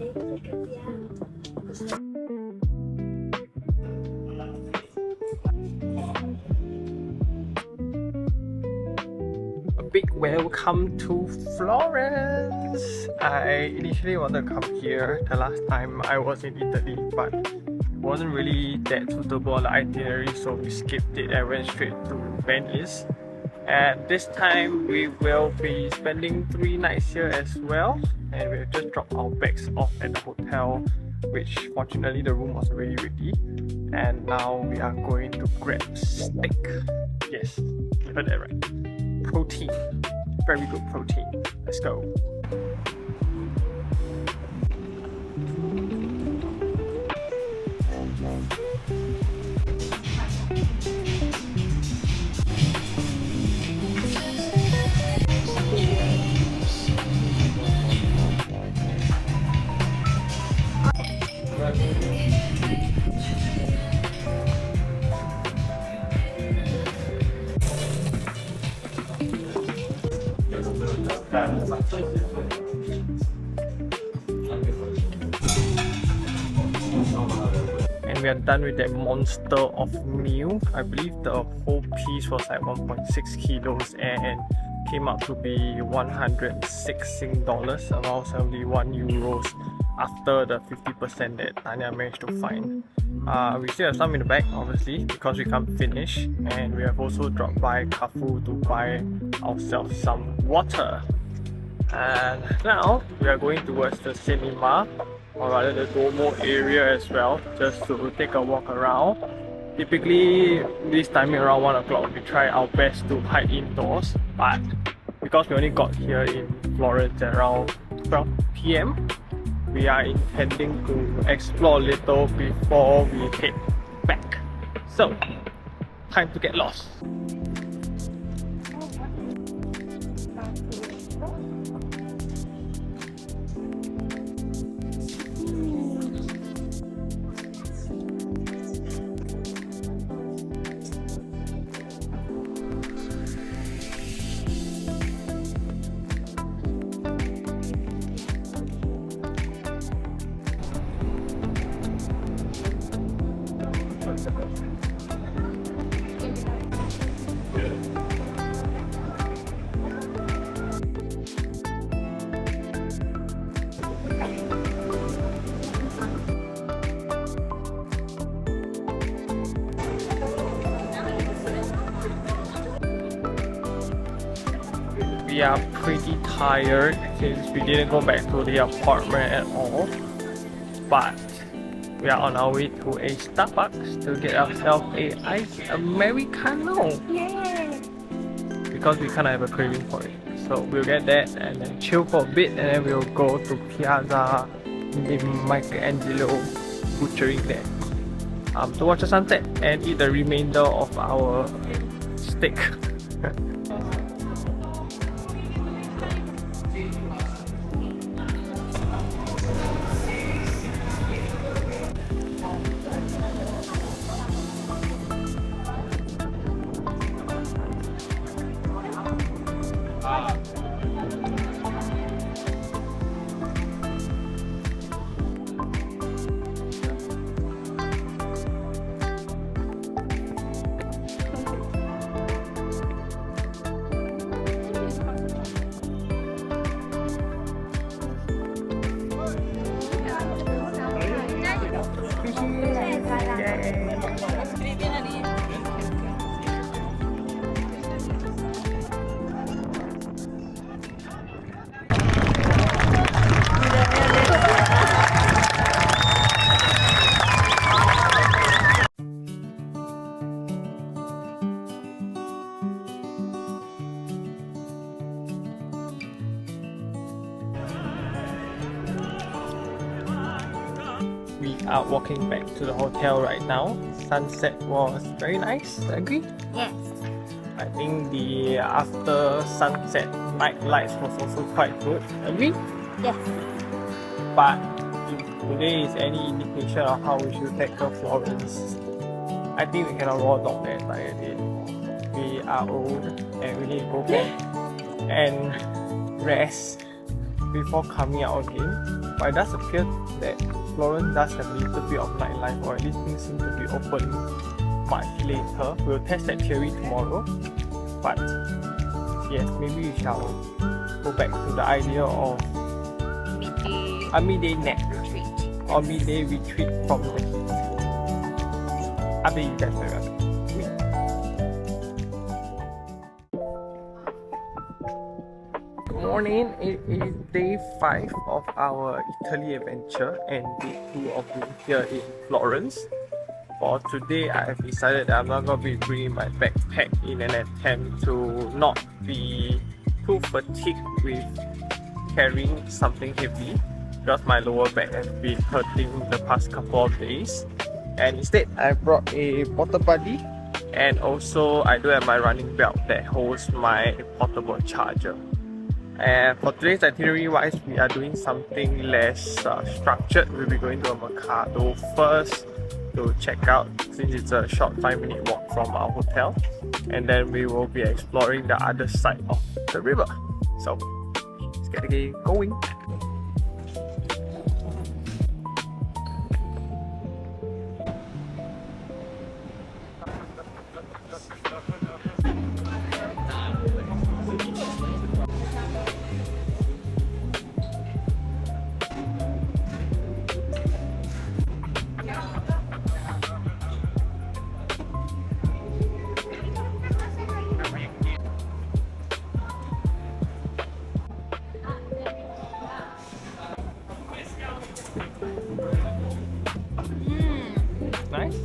A big welcome to Florence! I initially wanted to come here the last time I was in Italy, but it wasn't really that suitable on the itinerary, so we skipped it and went straight to Venice. And this time we will be spending 3 nights here as well, and we'll just drop our bags off at the hotel, which fortunately the room was already ready. And now we are going to grab steak. Yes, you heard that right. Protein. Very good protein. Let's go. And we are done with that monster of meal. I believe the whole piece was like 1.6 kilos and came out to be 106 Sing dollars, around 71 euros after the 50% that Tanya managed to find. We still have some in the bag, obviously, because we can't finish, and we have also dropped by Carrefour to buy ourselves some water. And now we are going towards the cinema, or rather the Duomo area as well, just to take a walk around. Typically, this timing around 1 o'clock, we try our best to hide indoors, but because we only got here in Florence at around 12 PM, we are intending to explore a little before we head back. So, time to get lost. We are pretty tired since we didn't go back to the apartment at all, but we are on our way to a Starbucks to get ourselves a iced Americano. Yeah! Because we kind of have a craving for it. So we'll get that and then chill for a bit, and then we'll go to Piazzale Michelangelo butchering there to watch the sunset and eat the remainder of our steak. We are walking back to the hotel right now. Sunset was very nice, agree? Yes. I think the after sunset night lights was also quite good, agree? Yes. But if today is any indication of how we should tackle Florence, I think we cannot raw dog the entire day. We are old and we need to go back and rest before coming out again. but it does appear that Florence does have a little bit of nightlife, or at least things seem to be open much later. We'll test that theory tomorrow, but yes, maybe we shall go back to the idea of a midday nap or midday retreat from the heat. Update you guys later. Good morning, it is day 5 of our Italy adventure and day 2 of being here in Florence. For today, I have decided that I'm not going to be bringing my backpack in an attempt to not be too fatigued with carrying something heavy, because my lower back has been hurting the past couple of days. And instead, I brought a porta buddy, and also I do have my running belt that holds my portable charger. And for today's itinerary wise, we are doing something less structured. We'll be going to a Mercado first to check out, since it's a short 5-minute walk from our hotel, and then we will be exploring the other side of the river. So let's get the game going. Nice.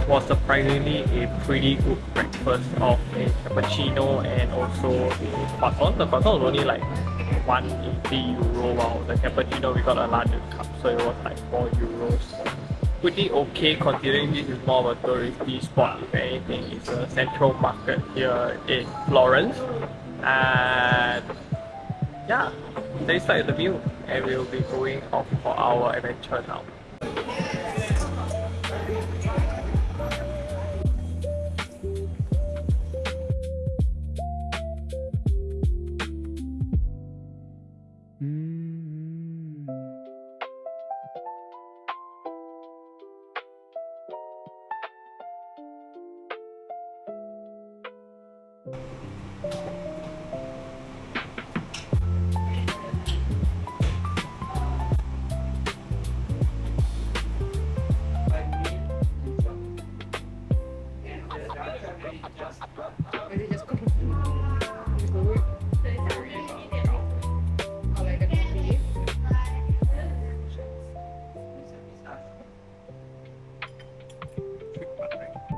Was surprisingly a pretty good breakfast of a cappuccino and also a croissant. The croissant was only like €1.80, while the cappuccino we got a larger cup, so it was like €4. Pretty okay considering this is more of a touristy spot. If anything, it's a Central Market here in Florence, and yeah, satisfied with the view, and we'll be going off for our adventure now.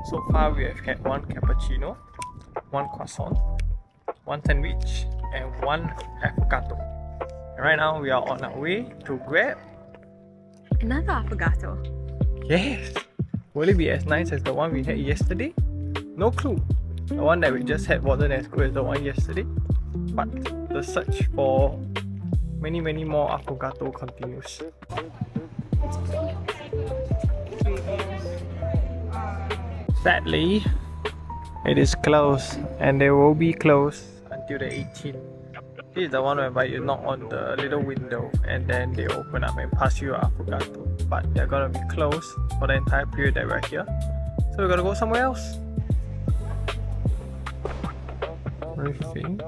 So far we have had 1 cappuccino, 1 croissant, 1 sandwich, and 1 avocado. And right now we are on our way to grab another avocado. Yes! Will it be as nice as the one we had yesterday? No clue. The one that we just had wasn't as good as the one yesterday, but the search for many more avocado continues. Sadly, it is closed, and they will be closed until the 18th. This is the one whereby you knock on the little window and then they open up and pass you your avocado. But they're gonna be closed for the entire period that we're here. So we're gonna go somewhere else. What do you think?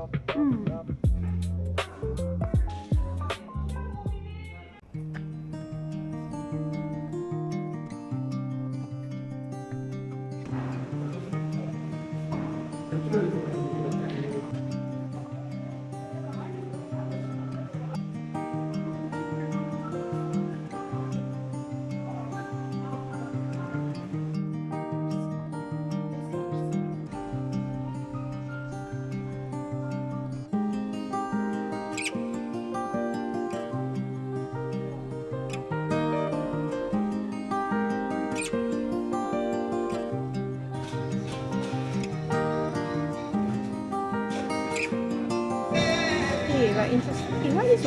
Very interesting. Why is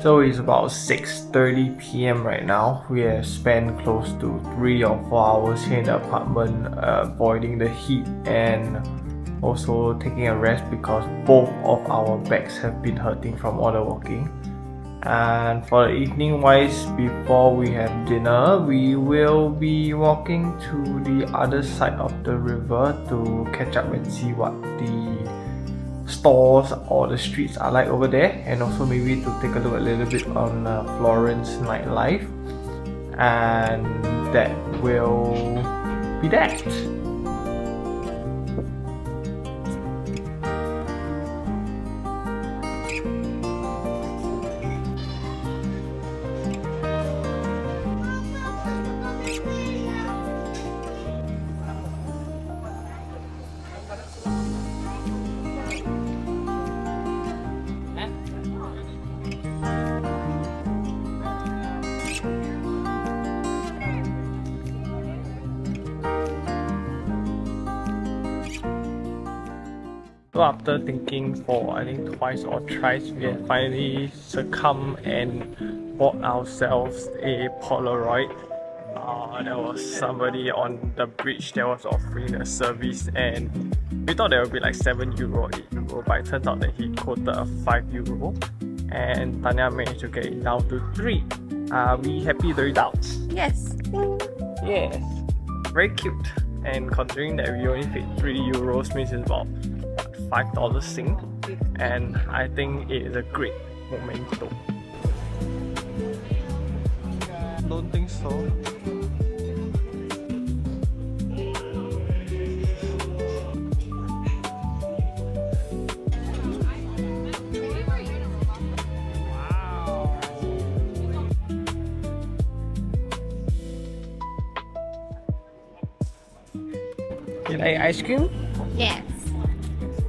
So it's about 6:30 p.m. right now. We have spent close to 3 or 4 hours here in the apartment, avoiding the heat and also taking a rest because both of our backs have been hurting from all the walking. And for the evening wise, before we have dinner, we will be walking to the other side of the river to catch up and see what the stores or the streets are like over there, and also maybe to take a look a little bit on Florence nightlife, and that will be that. So after thinking for I think twice or thrice, we have finally succumbed and bought ourselves a Polaroid. There was somebody on the bridge that was offering a service, and we thought there would be like €7, €8, but it turns out that he quoted a €5, and Tanya managed to get it down to 3. Are we happy with the results? Yes. Yes, very cute. And considering that we only paid €3 means it's about $5 Sing, and I think it is a great memento. Don't think so. Wow. You like ice cream? Yes.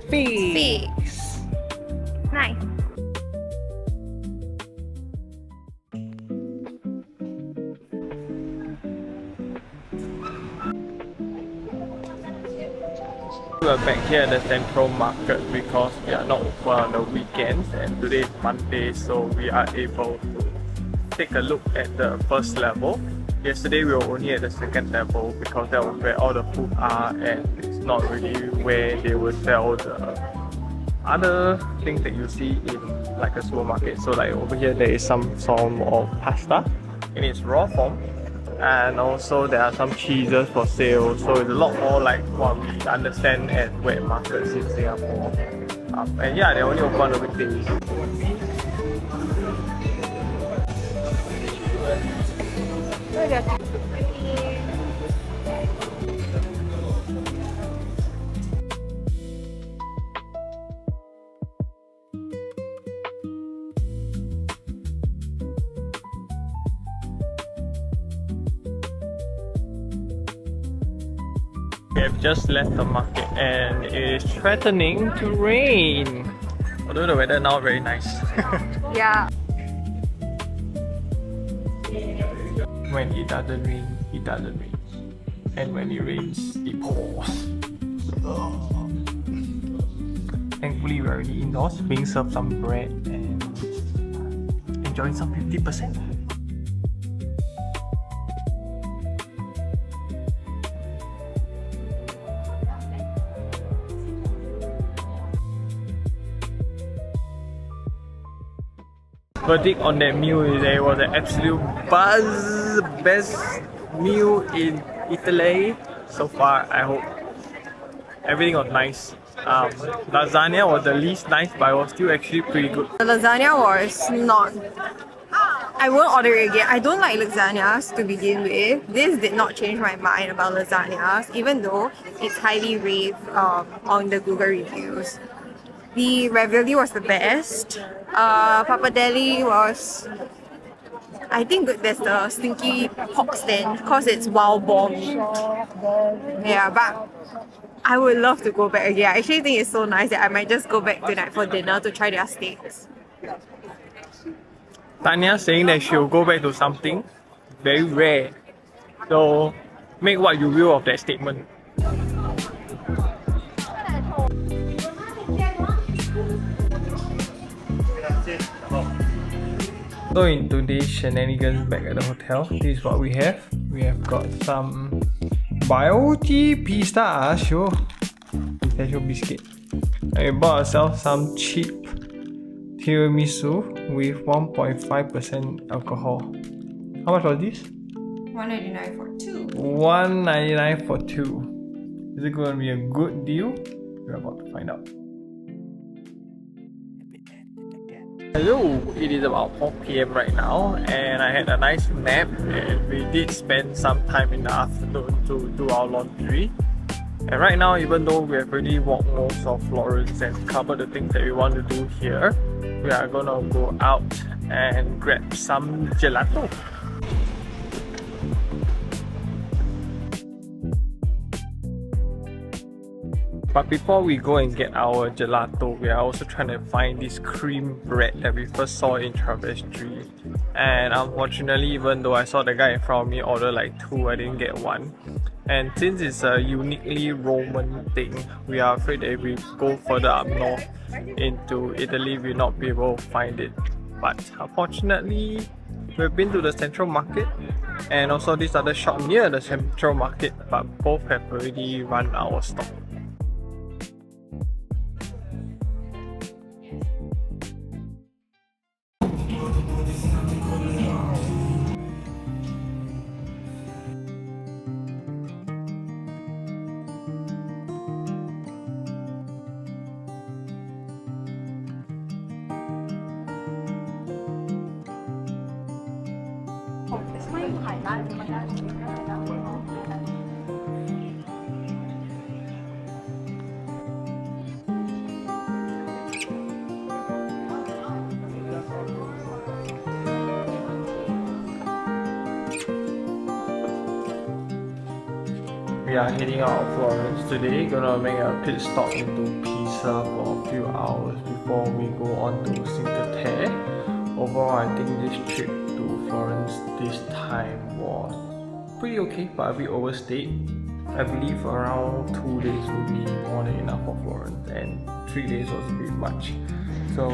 Figs. Nice. We are back here at the Central Market because we are not open on the weekends, and today is Monday, so we are able to take a look at the first level. Yesterday we were only at the second level because that was where all the food are, and it's not really where they will sell the other things that you see in like a supermarket. So like over here there is some form of pasta in its raw form, and also there are some cheeses for sale, so it's a lot more like what we understand at wet markets in Singapore. And yeah, they only open on the weekdays. We have just left the market and it is threatening to rain. Although the weather now very nice. Yeah. When it doesn't rain, it doesn't rain. And when it rains, it pours. Thankfully we're already indoors, being served some bread and enjoying some 50%. Verdict on that meal is that it was an absolute best meal in Italy so far. I hope everything was nice. Lasagna was the least nice, but it was still actually pretty good. The lasagna was not... I won't order it again. I don't like lasagnas to begin with. This did not change my mind about lasagnas, even though it's highly raved on the Google reviews. The ravioli was the best. Pappardelle was... I think there's the stinky pork stand because it's wild boar meat. Yeah, but I would love to go back again. I actually think it's so nice that I might just go back tonight for dinner to try their steaks. Tanya saying that she'll go back to something very rare. So make what you will of that statement. So in today's shenanigans back at the hotel, this is what we have. We have got some Biochi pistachio biscuit. And we bought ourselves some cheap tiramisu with 1.5% alcohol. How much was this? $1.99 for two. $1.99 for two. Is it going to be a good deal? We're about to find out. Hello, it is about 4 p.m. right now and I had a nice nap and we did spend some time in the afternoon to do our laundry. And right now, even though we have already walked most of Florence and covered the things that we want to do here, we are gonna go out and grab some gelato. But before we go and get our gelato, we are also trying to find this cream bread that we first saw in Traverse Street. And unfortunately, even though I saw the guy in front of me order like two, I didn't get one. And since it's a uniquely Roman thing, we are afraid that if we go further up north into Italy, we'll not be able to find it. But unfortunately, we've been to the Central Market and also this other shop near the Central Market, but both have already run out of stock. We are heading out of Florence today, gonna make a pit stop into Pisa for a few hours before we go on to Cinque Terre. Overall, I think this trip to Florence this time was pretty okay, but a bit overstayed. I believe around 2 days would be more than enough for Florence and 3 days was a bit much. So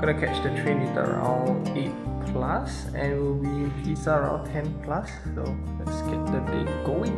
gonna catch the train at around 8 plus and we'll be in Pisa around 10 plus. So let's get the day going.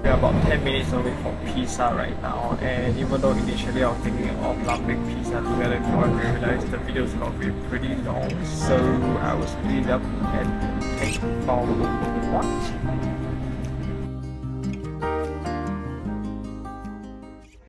We are about 10 minutes away from Pisa right now, and even though initially I was thinking of lumping Pisa together before I realized the video is going to be pretty long, so I will split it up and take from what?